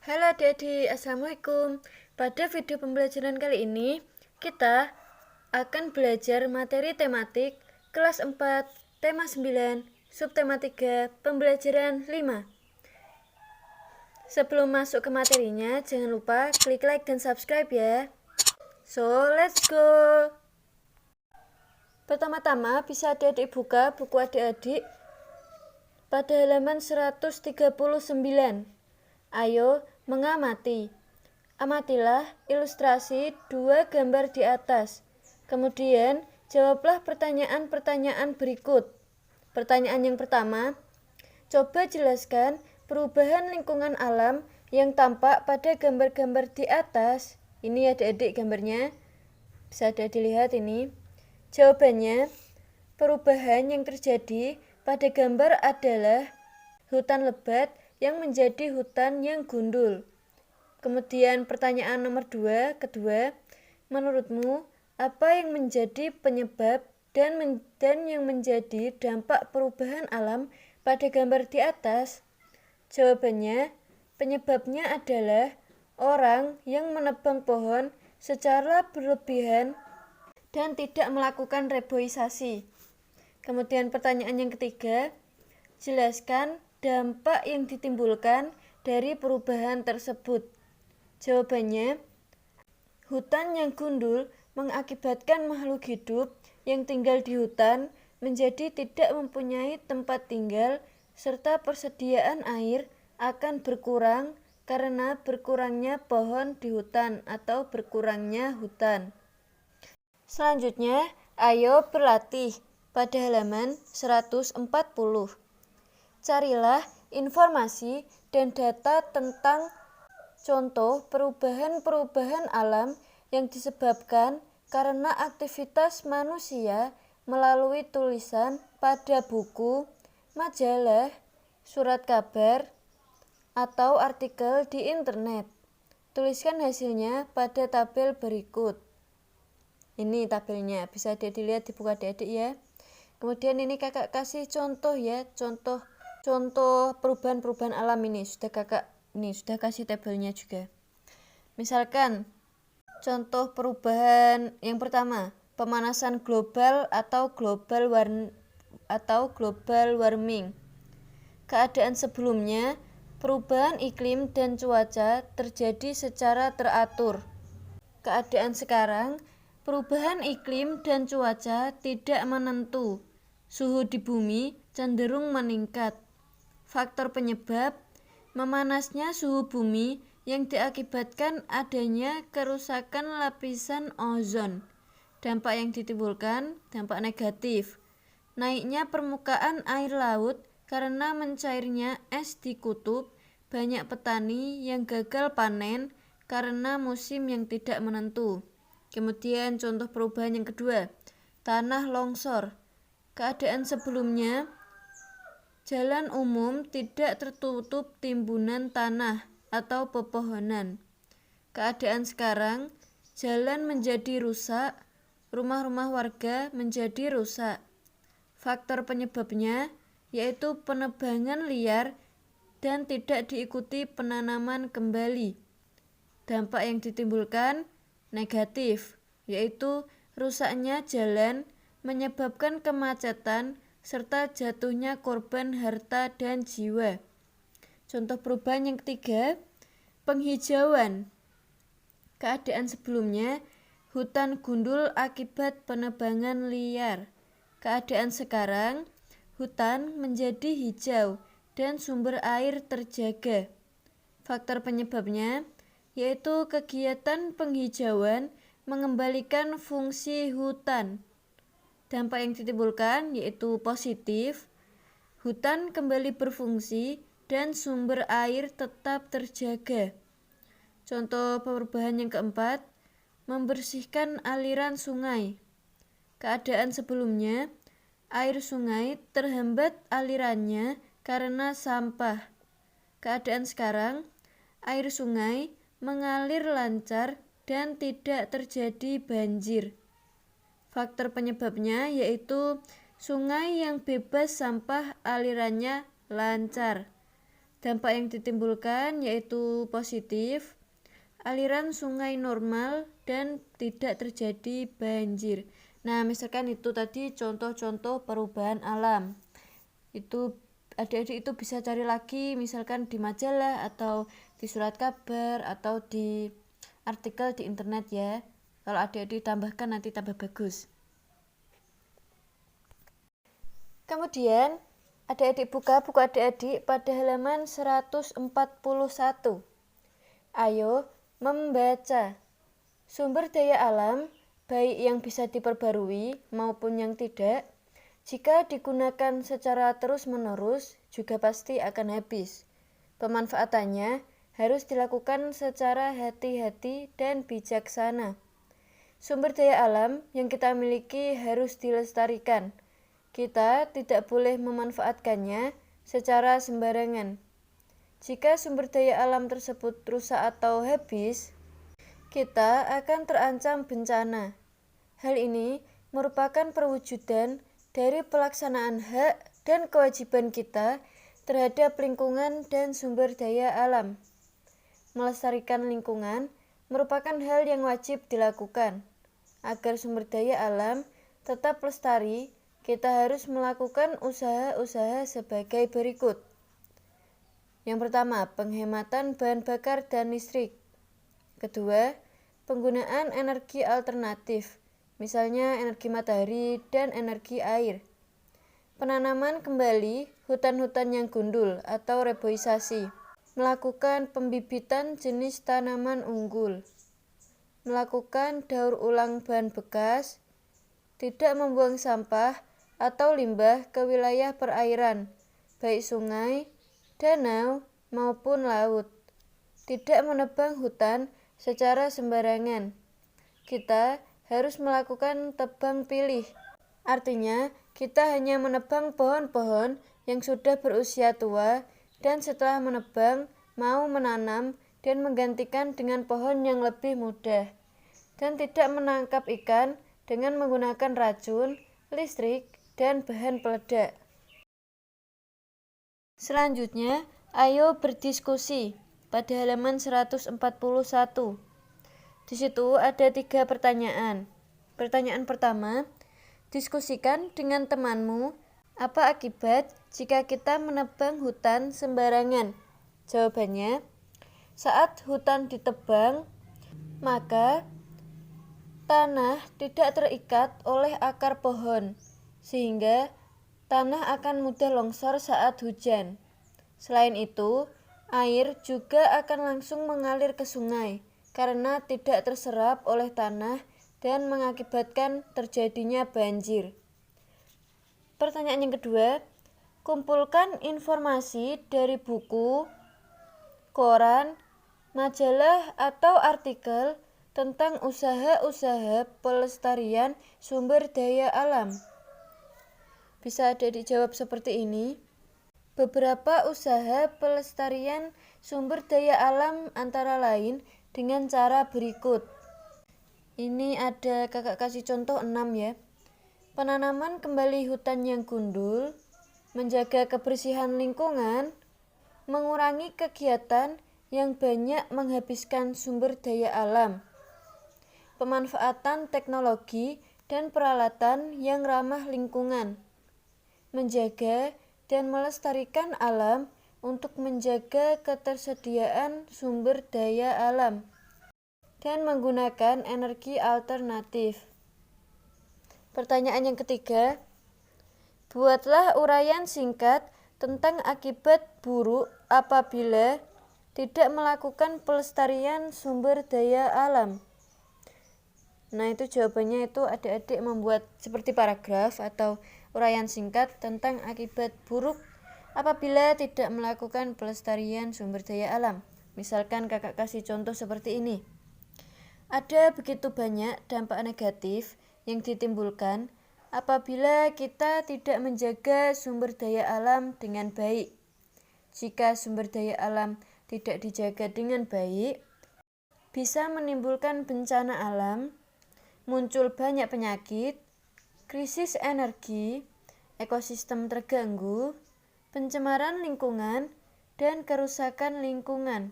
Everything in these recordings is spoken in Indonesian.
Halo adik-adik, Assalamualaikum. Pada video pembelajaran kali ini, kita akan belajar materi tematik kelas 4, tema 9, subtema 3, pembelajaran 5. Sebelum masuk ke materinya, jangan lupa klik like dan subscribe ya. So, let's go! Pertama-tama, bisa adik-adik buka buku adik-adik pada halaman 139. Ayo mengamati. Amatilah ilustrasi dua gambar di atas. Kemudian jawablah pertanyaan-pertanyaan berikut. Pertanyaan yang pertama, coba jelaskan perubahan lingkungan alam yang tampak pada gambar-gambar di atas. Ini adik-adik gambarnya. Bisa dilihat ini. Jawabannya, perubahan yang terjadi pada gambar adalah hutan lebat yang menjadi hutan yang gundul. Kemudian pertanyaan nomor kedua, menurutmu apa yang menjadi penyebab dan yang menjadi dampak perubahan alam pada gambar di atas? Jawabannya, penyebabnya adalah orang yang menebang pohon secara berlebihan dan tidak melakukan reboisasi. Kemudian pertanyaan yang ketiga, jelaskan dampak yang ditimbulkan dari perubahan tersebut. Jawabannya, hutan yang gundul mengakibatkan makhluk hidup yang tinggal di hutan menjadi tidak mempunyai tempat tinggal serta persediaan air akan berkurang karena berkurangnya pohon di hutan atau berkurangnya hutan. Selanjutnya, ayo berlatih pada halaman 140. Carilah informasi dan data tentang contoh perubahan-perubahan alam yang disebabkan karena aktivitas manusia melalui tulisan pada buku, majalah, surat kabar, atau artikel di internet. Tuliskan hasilnya pada tabel berikut. Ini tabelnya, bisa dilihat di buku adik-adik ya. Kemudian ini kakak kasih contoh ya, contoh perubahan-perubahan alam ini sudah kasih tabelnya juga. Misalkan contoh perubahan yang pertama, pemanasan global atau global warming. Keadaan sebelumnya, perubahan iklim dan cuaca terjadi secara teratur. Keadaan sekarang, perubahan iklim dan cuaca tidak menentu. Suhu di bumi cenderung meningkat. Faktor penyebab, memanasnya suhu bumi yang diakibatkan adanya kerusakan lapisan ozon. Dampak yang ditimbulkan, dampak negatif. Naiknya permukaan air laut karena mencairnya es di kutub, banyak petani yang gagal panen karena musim yang tidak menentu. Kemudian contoh perubahan yang kedua, tanah longsor. Keadaan sebelumnya, jalan umum tidak tertutup timbunan tanah atau pepohonan. Keadaan sekarang, jalan menjadi rusak, rumah-rumah warga menjadi rusak. Faktor penyebabnya yaitu penebangan liar dan tidak diikuti penanaman kembali. Dampak yang ditimbulkan negatif, yaitu rusaknya jalan menyebabkan kemacetan serta jatuhnya korban harta dan jiwa. Contoh perubahan yang ketiga, penghijauan. Keadaan sebelumnya, hutan gundul akibat penebangan liar. Keadaan sekarang, hutan menjadi hijau dan sumber air terjaga. Faktor penyebabnya yaitu kegiatan penghijauan mengembalikan fungsi hutan. Dampak yang ditimbulkan yaitu positif, hutan kembali berfungsi dan sumber air tetap terjaga. Contoh perubahan yang keempat, membersihkan aliran sungai. Keadaan sebelumnya, air sungai terhambat alirannya karena sampah. Keadaan sekarang, air sungai mengalir lancar dan tidak terjadi banjir. Faktor penyebabnya yaitu sungai yang bebas sampah alirannya lancar. Dampak yang ditimbulkan yaitu positif, aliran sungai normal dan tidak terjadi banjir. Nah, misalkan itu tadi contoh-contoh perubahan alam. Itu adik-adik itu bisa cari lagi misalkan di majalah atau di surat kabar atau di artikel di internet ya. Kalau adik-adik tambahkan nanti tambah bagus. Kemudian adik-adik buka buku adik-adik pada halaman 141. Ayo membaca. Sumber daya alam, baik yang bisa diperbarui maupun yang tidak, jika digunakan secara terus-menerus juga pasti akan habis. Pemanfaatannya harus dilakukan secara hati-hati dan bijaksana. Sumber daya alam yang kita miliki harus dilestarikan. Kita tidak boleh memanfaatkannya secara sembarangan. Jika sumber daya alam tersebut rusak atau habis, kita akan terancam bencana. Hal ini merupakan perwujudan dari pelaksanaan hak dan kewajiban kita terhadap lingkungan dan sumber daya alam. Melestarikan lingkungan merupakan hal yang wajib dilakukan. Agar sumber daya alam tetap lestari, kita harus melakukan usaha-usaha sebagai berikut. Yang pertama, penghematan bahan bakar dan listrik. Kedua, penggunaan energi alternatif, misalnya energi matahari dan energi air. Penanaman kembali hutan-hutan yang gundul atau reboisasi. Melakukan pembibitan jenis tanaman unggul. Melakukan daur ulang bahan bekas. Tidak membuang sampah atau limbah ke wilayah perairan, baik sungai, danau, maupun laut. Tidak menebang hutan secara sembarangan. Kita harus melakukan tebang pilih. Artinya, kita hanya menebang pohon-pohon yang sudah berusia tua dan setelah menebang, mau menanam dan menggantikan dengan pohon yang lebih muda. Dan tidak menangkap ikan dengan menggunakan racun, listrik, dan bahan peledak. Selanjutnya, ayo berdiskusi pada halaman 141. Di situ ada 3 pertanyaan. Pertanyaan pertama, diskusikan dengan temanmu apa akibat jika kita menebang hutan sembarangan. Jawabannya, saat hutan ditebang, maka tanah tidak terikat oleh akar pohon, sehingga tanah akan mudah longsor saat hujan. Selain itu, air juga akan langsung mengalir ke sungai karena tidak terserap oleh tanah dan mengakibatkan terjadinya banjir. Pertanyaan yang kedua, kumpulkan informasi dari buku, koran, majalah, atau artikel tentang usaha-usaha pelestarian sumber daya alam. Bisa ada dijawab seperti ini. Beberapa usaha pelestarian sumber daya alam antara lain dengan cara berikut. Ini ada kakak kasih contoh 6 ya. Penanaman kembali hutan yang gundul, menjaga kebersihan lingkungan, mengurangi kegiatan yang banyak menghabiskan sumber daya alam, pemanfaatan teknologi dan peralatan yang ramah lingkungan, menjaga dan melestarikan alam untuk menjaga ketersediaan sumber daya alam, dan menggunakan energi alternatif. Pertanyaan yang ketiga, buatlah uraian singkat tentang akibat buruk apabila tidak melakukan pelestarian sumber daya alam. Nah, itu jawabannya itu adik-adik membuat seperti paragraf atau uraian singkat tentang akibat buruk apabila tidak melakukan pelestarian sumber daya alam. Misalkan kakak kasih contoh seperti ini. Ada begitu banyak dampak negatif yang ditimbulkan apabila kita tidak menjaga sumber daya alam dengan baik. Jika sumber daya alam tidak dijaga dengan baik, bisa menimbulkan bencana alam, muncul banyak penyakit, krisis energi, ekosistem terganggu, pencemaran lingkungan, dan kerusakan lingkungan.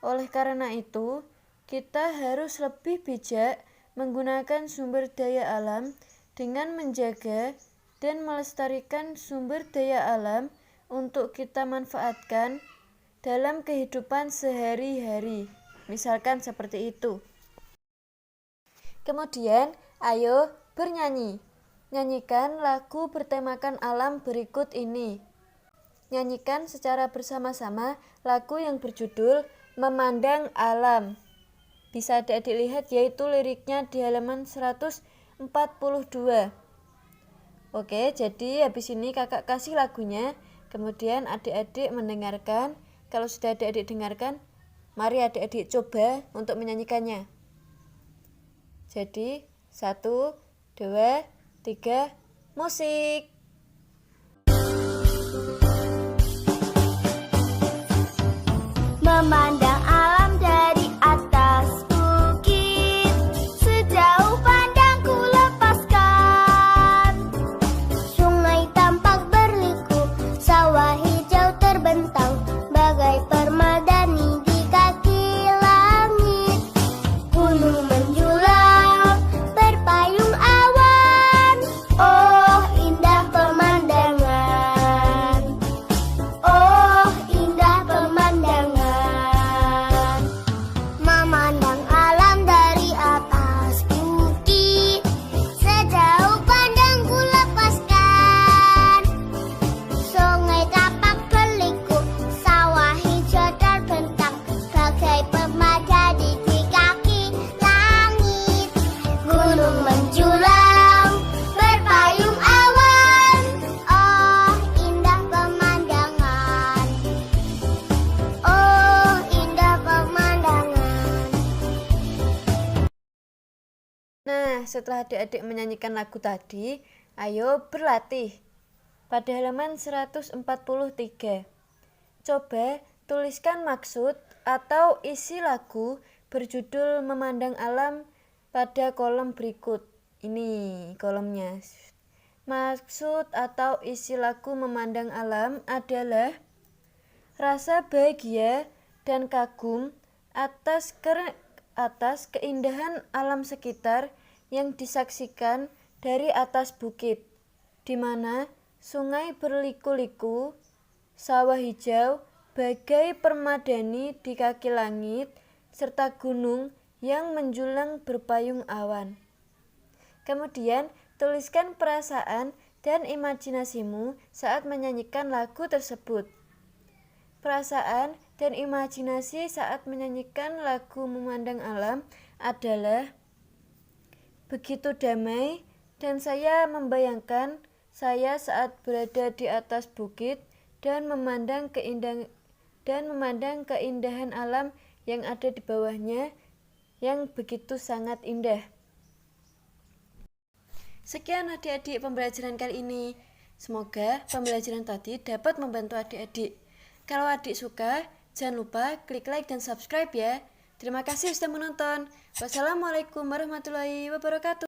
Oleh karena itu, kita harus lebih bijak menggunakan sumber daya alam dengan menjaga dan melestarikan sumber daya alam untuk kita manfaatkan dalam kehidupan sehari-hari. Misalkan seperti itu. Kemudian, ayo bernyanyi. Nyanyikan lagu bertemakan alam berikut ini. Nyanyikan secara bersama-sama lagu yang berjudul Memandang Alam. Bisa adik-adik lihat yaitu liriknya di halaman 142. Oke, jadi habis ini kakak kasih lagunya, kemudian adik-adik mendengarkan. Kalau sudah adik-adik dengarkan, mari adik-adik coba untuk menyanyikannya. Jadi 1, 2, 3, musik. Memandang alam dari atas bukit, sejauh pandangku lepaskan. Sungai tampak berliku, sawah hijau terbentang, bagai permadani di kaki langit. Gunung menjulang, berpayung awan, oh indah pemandangan. Oh indah pemandangan. Memandang alam dari atas bukit, sejauh pandangku lepaskan. Sungai tapak berliku, sawah hijau terbentang, bagai permadani di kaki langit. Gunung menjulang, berpayung awan, oh indah pemandangan. Oh indah pemandangan. Nah, setelah adik-adik menyanyikan lagu tadi, ayo berlatih. Pada halaman 143. Coba tuliskan maksud atau isi lagu berjudul Memandang Alam pada kolom berikut. Ini kolomnya. Maksud atau isi lagu Memandang Alam adalah rasa bahagia dan kagum atas keindahan alam sekitar yang disaksikan dari atas bukit, di mana sungai berliku-liku, sawah hijau bagai permadani di kaki langit, serta gunung yang menjulang berpayung awan. Kemudian, tuliskan perasaan dan imajinasimu saat menyanyikan lagu tersebut. Perasaan dan imajinasi saat menyanyikan lagu Memandang Alam adalah begitu damai, dan saya membayangkan saya saat berada di atas bukit dan memandang keindahan alam yang ada di bawahnya yang begitu sangat indah. Sekian adik-adik pembelajaran kali ini. Semoga pembelajaran tadi dapat membantu adik-adik. Kalau adik suka, jangan lupa klik like dan subscribe ya. Terima kasih sudah menonton. Wassalamualaikum warahmatullahi wabarakatuh.